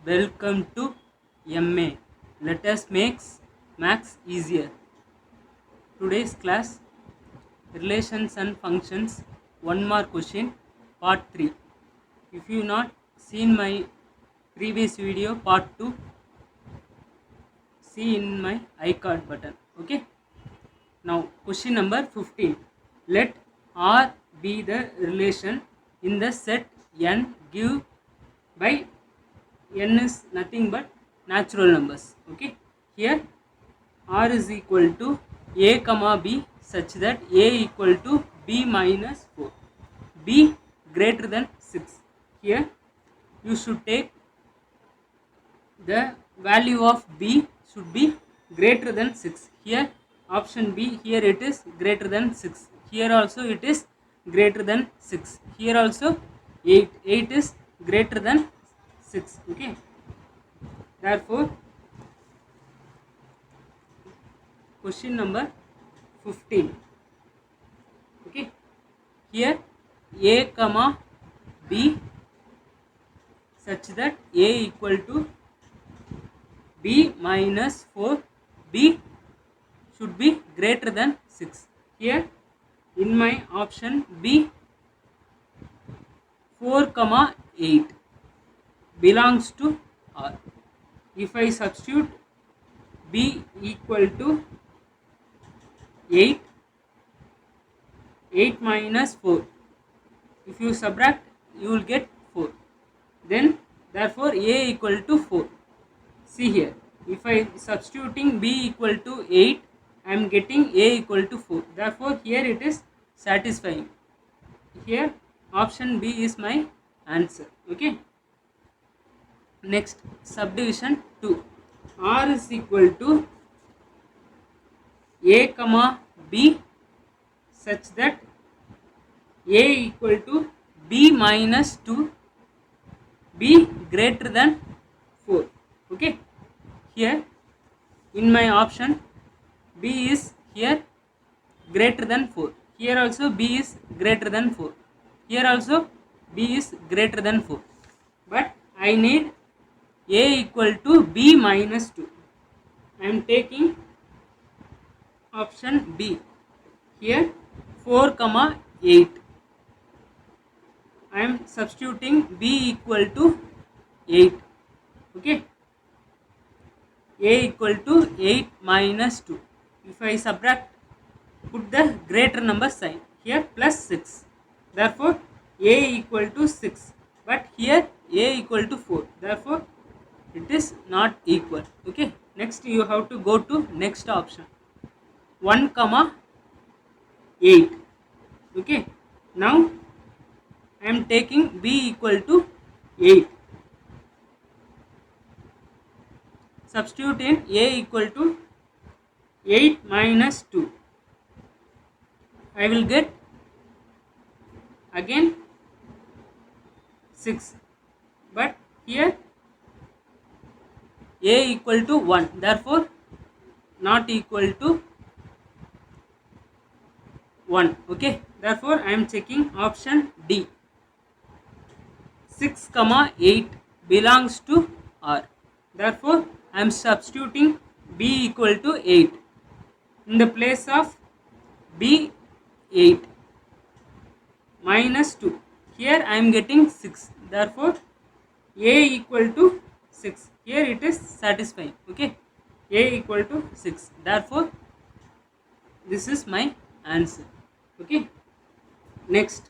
Welcome to MA. Let us make maths easier. Today's class, relations and functions, one more question, part 3. If you not seen my previous video, part 2, see in my iCard button. Okay. Now question number 15. Let R be the relation in the set n give by n is nothing but natural numbers. Okay. Here R is equal to a comma b such that a equal to b minus 4, b greater than 6. Here you should take the value of b should be greater than 6. Here option B, here it is greater than 6. Here also it is greater than 6. Here also 8. 8 is greater than 6. Okay. Therefore, question number 15. Okay. Here a comma b such that a equal to b minus 4, b should be greater than 6. Here in my option B, 4 comma 8 belongs to R. If I substitute b equal to 8, 8 minus 4, if you subtract you will get 4. Then therefore a equal to 4. See here, if I substituting b equal to 8, I am getting a equal to 4. Therefore here it is satisfying. Here option B is my answer. Okay. Next, subdivision 2. R is equal to a comma b such that a equal to b minus 2, b greater than 4. Okay. Here in my option b is here greater than 4. Here also b is greater than 4. Here also b is greater than 4. But I need a equal to b minus 2. I am taking option B. Here 4 comma 8. I am substituting b equal to 8. Okay. A equal to 8 minus 2. If I subtract, put the greater number sign. Here plus 6. Therefore a equal to 6. But here a equal to 4. Therefore it is not equal. Okay. Next you have to go to next option. 1 comma 8. Okay. Now I am taking b equal to 8. Substitute in a equal to 8 minus 2. I will get again 6. But here a equal to 1. Therefore not equal to 1. Okay. Therefore I am checking option D. 6 comma 8 belongs to R. Therefore I am substituting b equal to 8. In the place of b 8 minus 2. Here I am getting 6. Therefore a equal to 6. Here it is satisfying. Okay. A equal to 6. Therefore this is my answer. Okay. Next,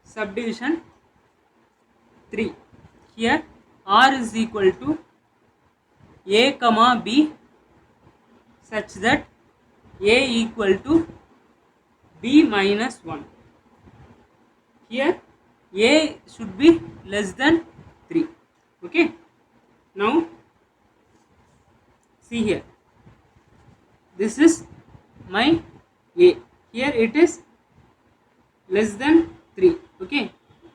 subdivision 3. Here R is equal to a comma b such that a equal to b minus 1. Here a should be less than 3. Okay. Now see here, this is my a. Here it is less than 3. Okay.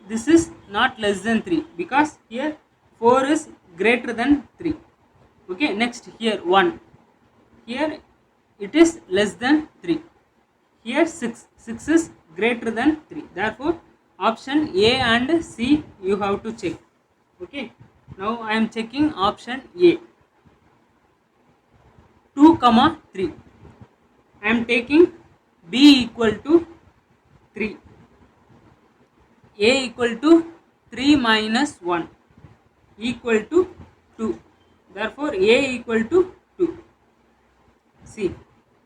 This is not less than 3 because here 4 is greater than 3. Okay. Next, here 1. Here it is less than 3. Here 6. 6 is greater than 3. Therefore option A and C you have to check. Okay, now I am checking option A. 2 comma 3, I am taking B equal to 3, A equal to 3 minus 1 equal to 2, therefore A equal to 2. See,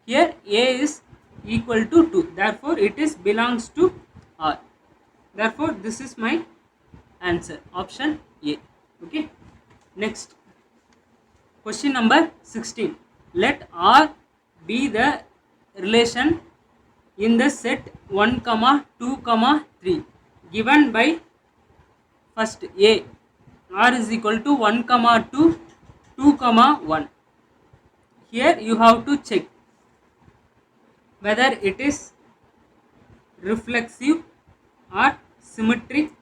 here A is equal to 2, therefore it is belongs to R, therefore this is my answer, option A. Okay, next question number 16. Let R be the relation in the set 1 comma 2 comma 3 given by first A. R is equal to 1 comma 2, 2 comma 1. Here you have to check whether it is reflexive or symmetric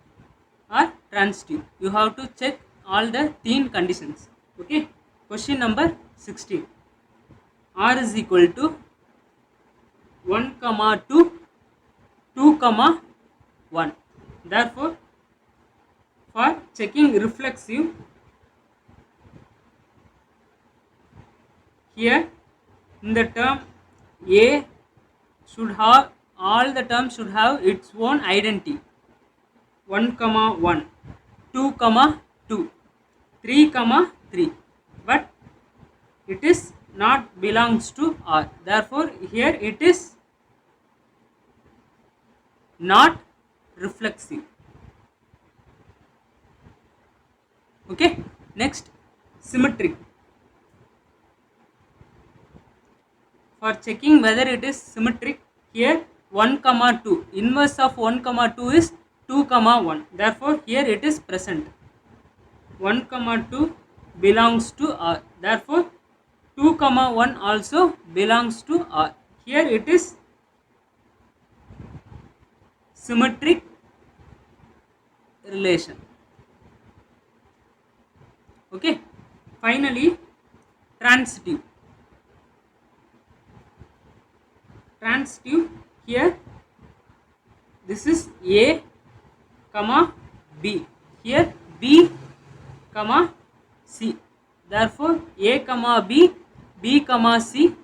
or transitive. You have to check all the 3 conditions. Okay, question number 16. R is equal to 1 comma 2, 2 comma 1. Therefore, for checking reflexive, here in the term A should have, all the terms should have its own identity. 1 comma 1, 2 comma 2, 3 comma 3, but it is not belongs to R, therefore here it is not reflexive. Okay, next symmetric. For checking whether it is symmetric, here 1 comma 2, inverse of 1 comma 2 is 2 comma 1, therefore here it is present. 1 comma 2 belongs to R, therefore 2 comma 1 also belongs to R. Here it is symmetric relation. Okay, finally transitive. Transitive, here this is A comma B, here B comma C, therefore A comma B, B comma C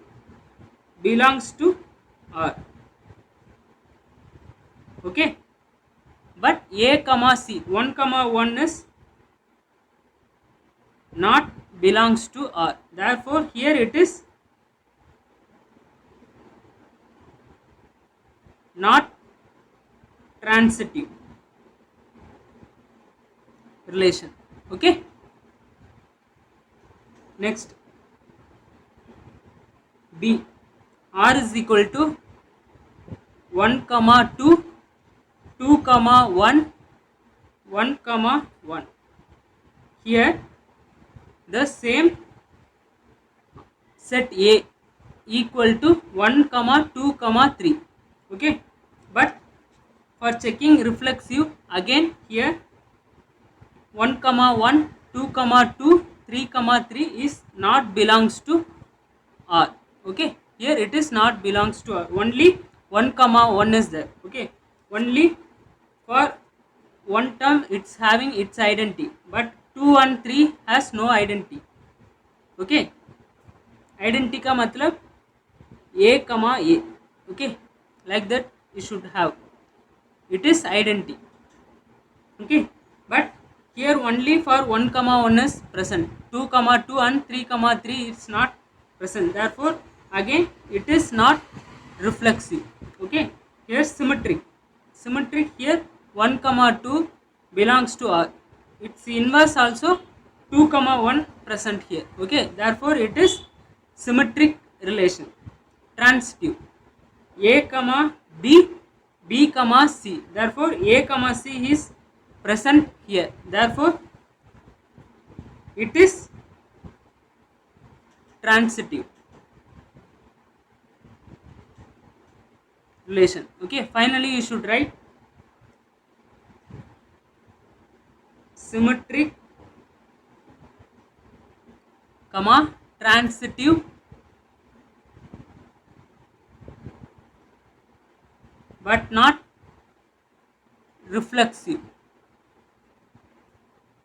belongs to R. Okay, but A comma C, 1 comma 1 is not belongs to R, therefore here it is not transitive relation. Okay, next B. R is equal to 1 comma 2, 2 comma 1, 1 comma 1. Here the same set A equal to 1 comma 2 comma 3. Okay, but for checking reflexive, again here 1 comma 1, 2 comma 2, 3 comma 3 is not belongs to R. Okay, here it is not belongs to R, only 1 comma 1 is there. Okay, only for one term it's having its identity, but 2 and 3 has no identity. Okay, identity का मतलब A comma A. Okay, like that you should have, it is identity. Okay, but here only for 1 comma 1 is present, 2 comma 2 and 3 comma 3 it's not present, therefore again it is not reflexive. Okay, here symmetric. Symmetric, here 1 comma 2 belongs to R, its inverse also 2 comma 1 present here. Okay, therefore it is symmetric relation. Transitive, A comma B, B comma C, therefore A comma C is present here, therefore it is transitive relation. Okay, finally you should write symmetric comma transitive but not reflexive.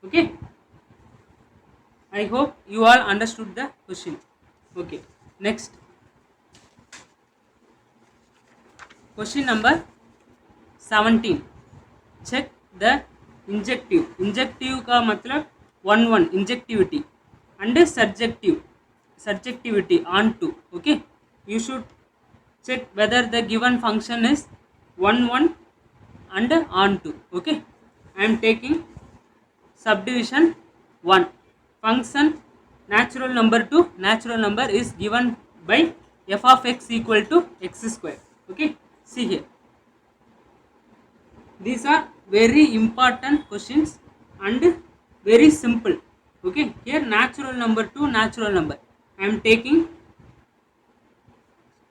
Okay, I hope you all understood the question. Okay, next question number 17. Check the injective का मतलब one injectivity and subjectivity on to. Okay, you should check whether the given function is 1 and on to. Okay, I am taking subdivision 1. Function natural number to natural number is given by f of x equal to x square. Okay, see here, these are very important questions and very simple. Okay, here natural number to natural number, I am taking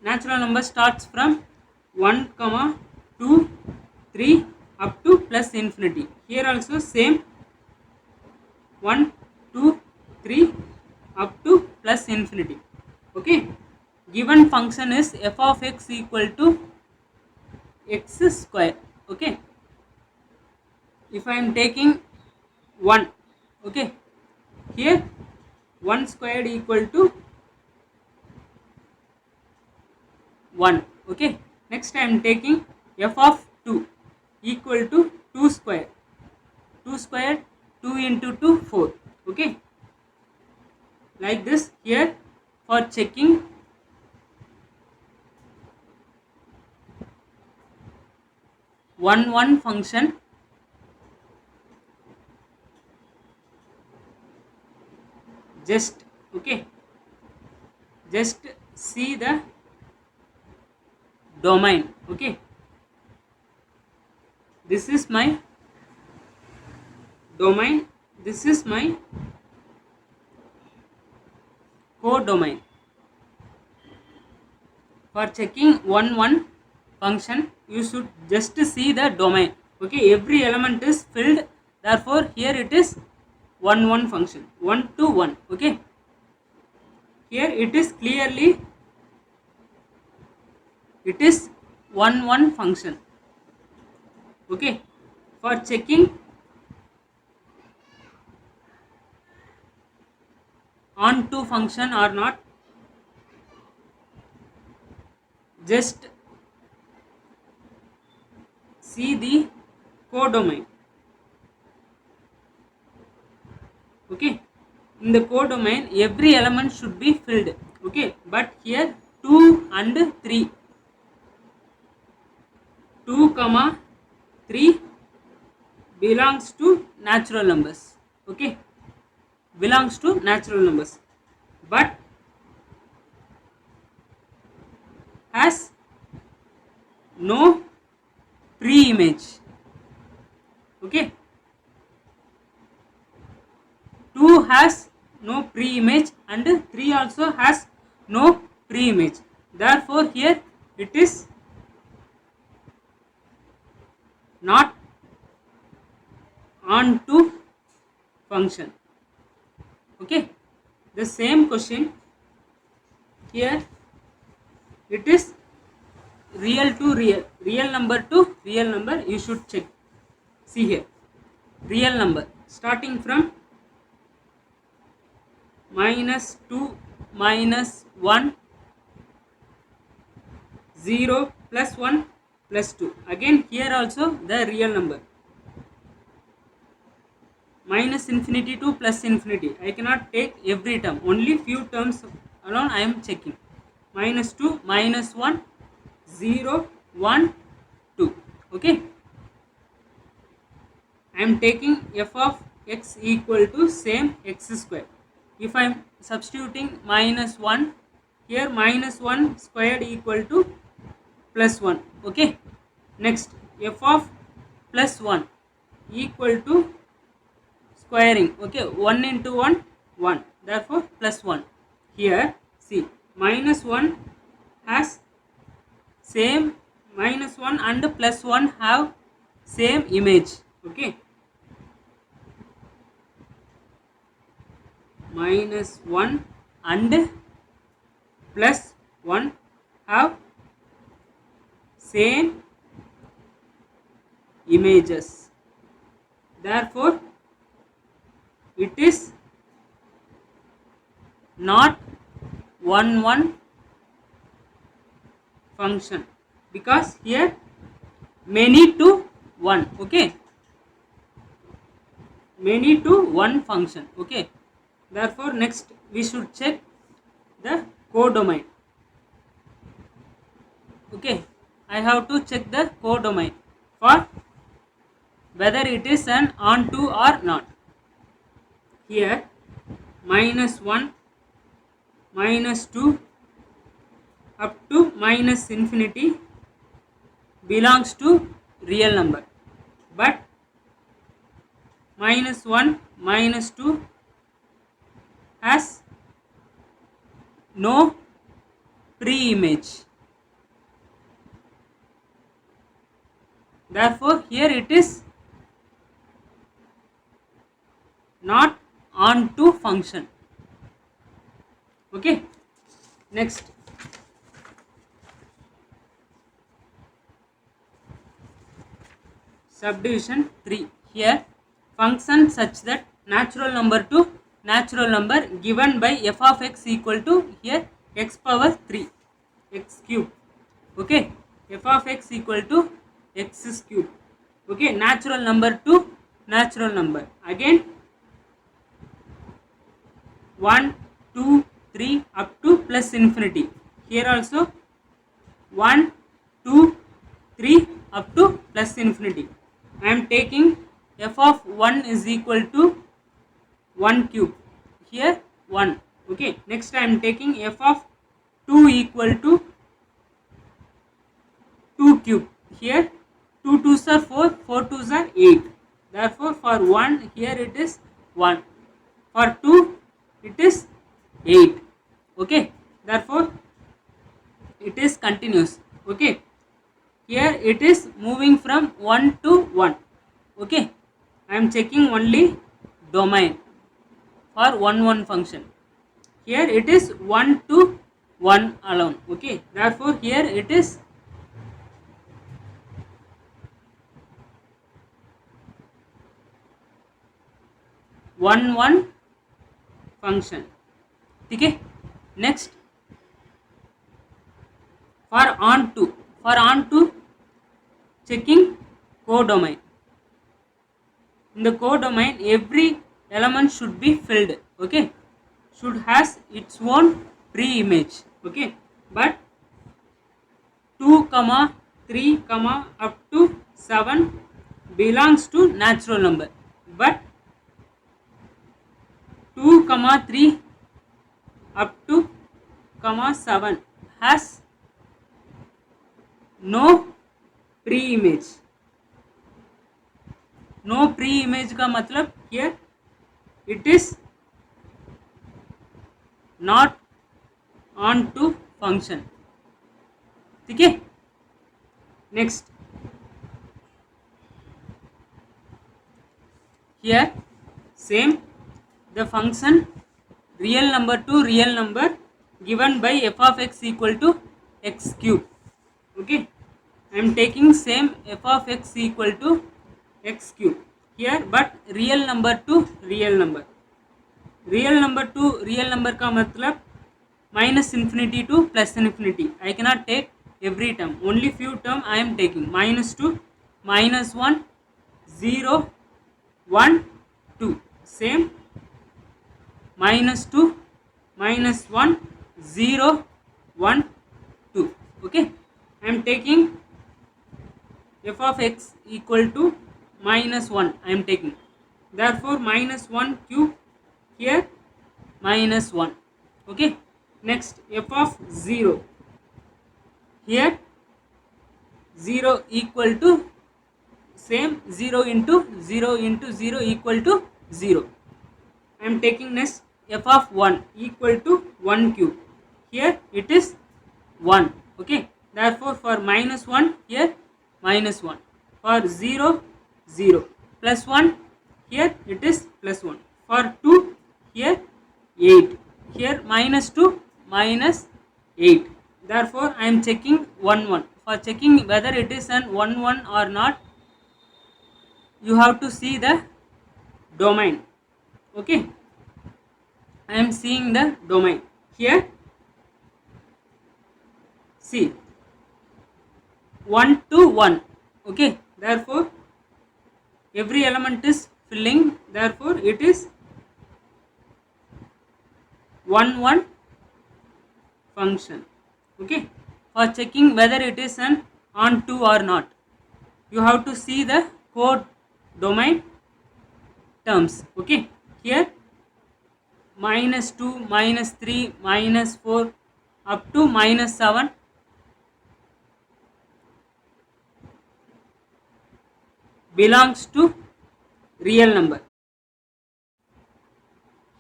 natural number starts from 1 comma 2 3 up to plus infinity. Here also same 1 2 3 up to plus infinity. Okay, given function is f of x equal to x square. Okay, if I am taking 1, okay, here 1 squared equal to 1. Okay, next I am taking f of 2 equal to 2 square. 2 square 2 into 2 4. Okay, like this. Here for checking one function, just okay, just see the domain. Okay, this is my domain, this is my codomain. For checking one function, you should just see the domain. Okay, every element is filled, therefore here it is one function, 1 to 1. Okay, here it is clearly it is one function. Okay, for checking on to function or not, just see the codomain. Okay, in the codomain every element should be filled. Okay, but here 2 and 3, 2 comma 3 belongs to natural numbers. Okay, belongs to natural numbers, but has no pre-image. Okay, 2 has no pre-image and 3 also has no pre-image, therefore here it is not on to function. Okay, the same question here, it is real to real number to real number. You should check. See here, real number starting from -2 -1 0 plus 1 plus 2. Again here also the real number, minus infinity to plus infinity. I cannot take every term, only few terms alone I am checking. -2 -1 0 1 2. Okay, I am taking f of x equal to same x square. If I am substituting -1 here, -1 squared equal to plus 1. Okay, next f of plus 1 equal to squaring. Okay, 1 into 1 1, therefore plus 1. Here see, -1 has same, -1 and plus 1 have same image. Okay, -1 and plus 1 have same images. Therefore, it is not one function, because here many to one. Okay, many to one function. Okay, therefore next we should check the codomain. Okay, I have to check the codomain for whether it is an onto or not. Here -1, -2 up to minus infinity belongs to real number, but -1, -2 has no pre-image. Therefore, here it is not onto function. Okay, next subdivision 3. Here function such that natural number to natural number given by f of x equal to here x power 3 x cube. Okay, f of x equal to x cube. Okay, natural number to natural number, again 1, 2, 3 up to plus infinity. Here also 1, 2, 3 up to plus infinity. I am taking f of 1 is equal to 1 cube. Here 1. Okay, next I am taking f of 2 equal to 2 cube. Here 2 2s are 4, 4 2s are 8. Therefore, for 1 here it is 1. For 2 it is 8. Okay, therefore it is continuous. Okay, here it is moving from 1 to 1. Okay, I am checking only domain for 1 function. Here it is 1 to 1 alone. Okay, therefore here it is one function. Okay, next for onto checking codomain. In the codomain every element should be filled. Okay, should has its own pre-image. Okay, but 2, 3, up to 7 belongs to natural number, but 2, 3 up to 7 has no pre-image. No pre-image का मतलब here it is not onto function. ठीक है, next here same the function real number to real number given by f of x equal to x cube. Okay, I am taking same f of x equal to x cube here, but real number to real number. Real number to real number का मतलब minus infinity to plus infinity. I cannot take every term, only few term I am taking. -2, -1, 0, 1, 2. Same -2, -1, 0, 1, 2. Okay, I am taking f of x equal to -1. I am taking, therefore -1 cube here -1. Okay, next f of 0. Here 0 equal to same 0 into 0 into 0 equal to 0. I am taking next f of 1 equal to 1 cube. Here it is 1. Okay, therefore for -1 here -1. For 0, 0. Plus 1 here it is plus 1. For 2 here 8. Here -2 -8. Therefore I am checking 1 1. For checking whether it is an 1 1 or not, you have to see the domain. Okay, I am seeing the domain here. See, 1 to 1. Okay, therefore every element is filling, therefore it is 1 1 function. Okay, for checking whether it is an on 2 or not, you have to see the code domain terms. Okay, here -2, -3, -4 up to -7 belongs to real number.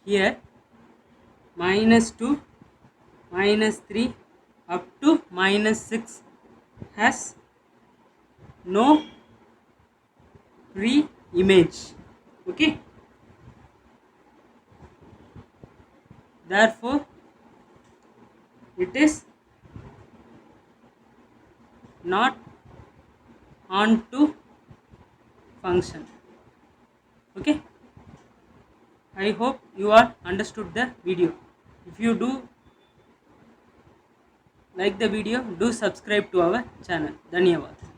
Here -2, -3 up to -6 has no pre-image. Okay, therefore it is not onto function. Okay, I hope you all understood the video. If you do like the video, do subscribe to our channel. Dhanyavad.